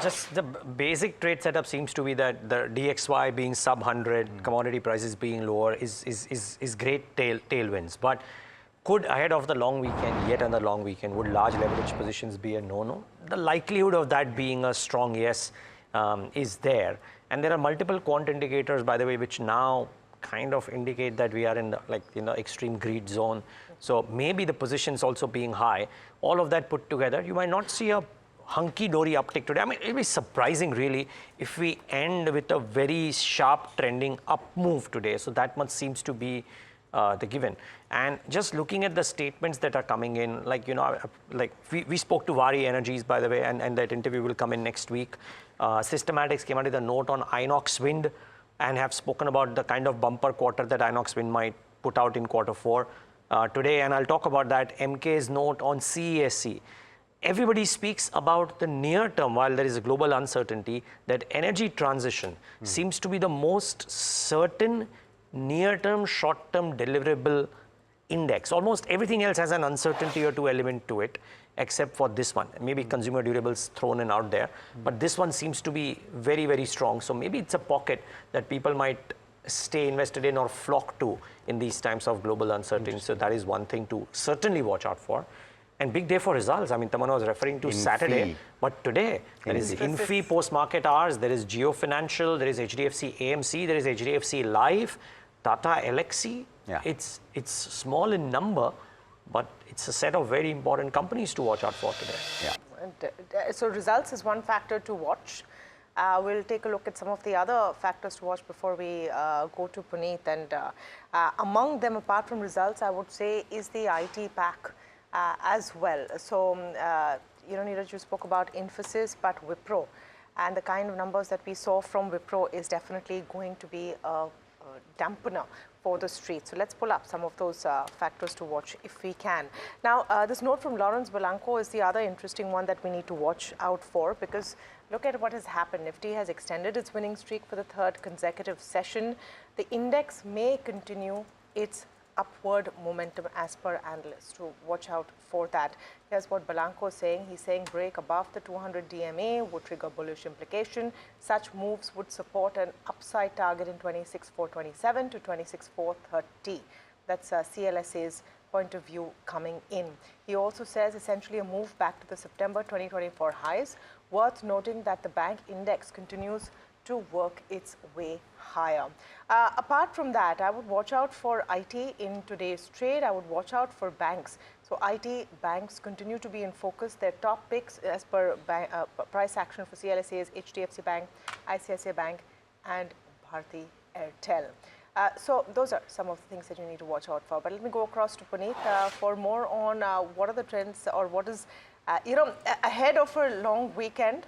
just the basic trade setup seems to be that the DXY being sub 100, commodity prices being lower is great tailwinds. But could, ahead of the long weekend, yet another long weekend, would large leverage positions be a no-no? The likelihood of that being a strong yes is there. And there are multiple quant indicators, by the way, which now kind of indicate that we are in the extreme greed zone. So maybe the positions also being high. All of that put together, you might not see a hunky-dory uptick today. I mean, it'll be surprising really if we end with a very sharp trending up move today. So that much seems to be the given. And just looking at the statements that are coming in, we spoke to Vari Energies, by the way, and that interview will come in next week. Systematics came out with a note on Inox Wind and have spoken about the kind of bumper quarter that Inox Wind might put out in Q4 today. And I'll talk about that. MK's note on CESC. Everybody speaks about the near term, while there is a global uncertainty, that energy transition seems to be the most certain near-term, short-term deliverable index. Almost everything else has an uncertainty or two element to it, except for this one. Maybe consumer durables thrown in out there, but this one seems to be very, very strong. So maybe it's a pocket that people might stay invested in or flock to in these times of global uncertainty. So that is one thing to certainly watch out for. And big day for results. I mean, Tamanna was referring to Saturday, but today there is Infi post-market hours, there is Geo Financial, there is HDFC AMC, there is HDFC Life, Tata Elxsi. Yeah. It's small in number, but it's a set of very important companies to watch out for today. Yeah. And, so results is one factor to watch. We'll take a look at some of the other factors to watch before we go to Puneet. And among them, apart from results, I would say is the IT pack. As well. So, Niraj, you spoke about Infosys, but Wipro, and the kind of numbers that we saw from Wipro is definitely going to be a dampener for the street. So let's pull up some of those factors to watch if we can. Now, this note from Lawrence Belanco is the other interesting one that we need to watch out for, because look at what has happened. Nifty has extended its winning streak for the third consecutive session. The index may continue its upward momentum as per analysts, to watch out for that. Here's what Belanco is saying. He's saying break above the 200 DMA would trigger bullish implication. Such moves would support an upside target in 26,427 to 26,430. That's CLSA's point of view coming in. He also says essentially a move back to the September 2024 highs. Worth noting that the bank index continues to work its way higher. Apart from that, I would watch out for IT in today's trade. I would watch out for banks. So IT banks continue to be in focus. Their top picks as per price action for CLSA is HDFC Bank, ICICI Bank, and Bharti Airtel. So those are some of the things that you need to watch out for. But let me go across to Puneet for more on what are the trends, or what is, ahead of a long weekend.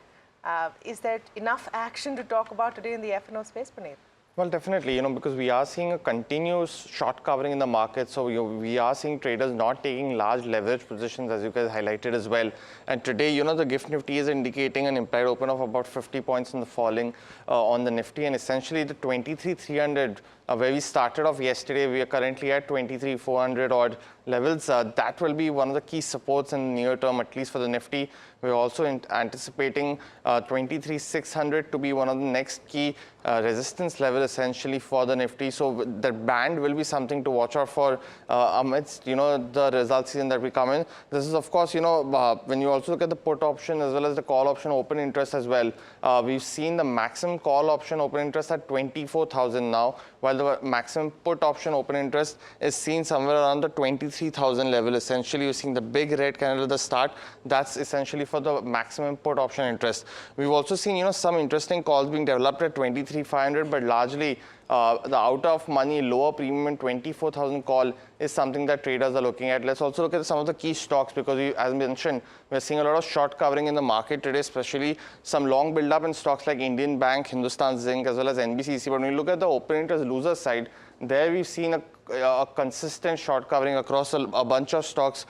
Is there enough action to talk about today in the F&O space, Puneet? Well, definitely, because we are seeing a continuous short covering in the market. So we are seeing traders not taking large leverage positions, as you guys highlighted as well. And today, the GIFT Nifty is indicating an implied open of about 50 points in the falling on the Nifty. And essentially the 23,300, where we started off yesterday, we are currently at 23,400 odd levels. That will be one of the key supports in the near term, at least for the Nifty. We're also anticipating 23,600 to be one of the next key resistance level essentially for the Nifty. So the band will be something to watch out for amidst, the results season that we come in. This is, of course, when you also look at the put option as well as the call option open interest as well. We've seen the maximum call option open interest at 24,000 now, while the maximum put option open interest is seen somewhere around the 23,000 level. Essentially, you're seeing the big red candle at the start. That's essentially for the maximum put option interest. We've also seen, some interesting calls being developed at 23,500, but largely the out of money lower premium 24,000 call is something that traders are looking at. Let's also look at some of the key stocks, because as mentioned, we're seeing a lot of short covering in the market today, especially some long build up in stocks like Indian Bank, Hindustan Zinc, as well as NBCC. But when you look at the open interest loser side, there we've seen a consistent short covering across a bunch of stocks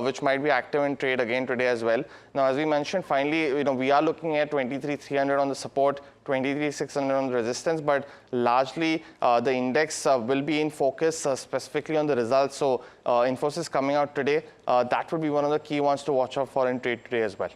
which might be active in trade again today as well. Now, as we mentioned, finally, we are looking at 23,300 on the support, 23,600 on the resistance, but largely the index will be in focus specifically on the results. So Infosys coming out today, that would be one of the key ones to watch out for in trade today as well.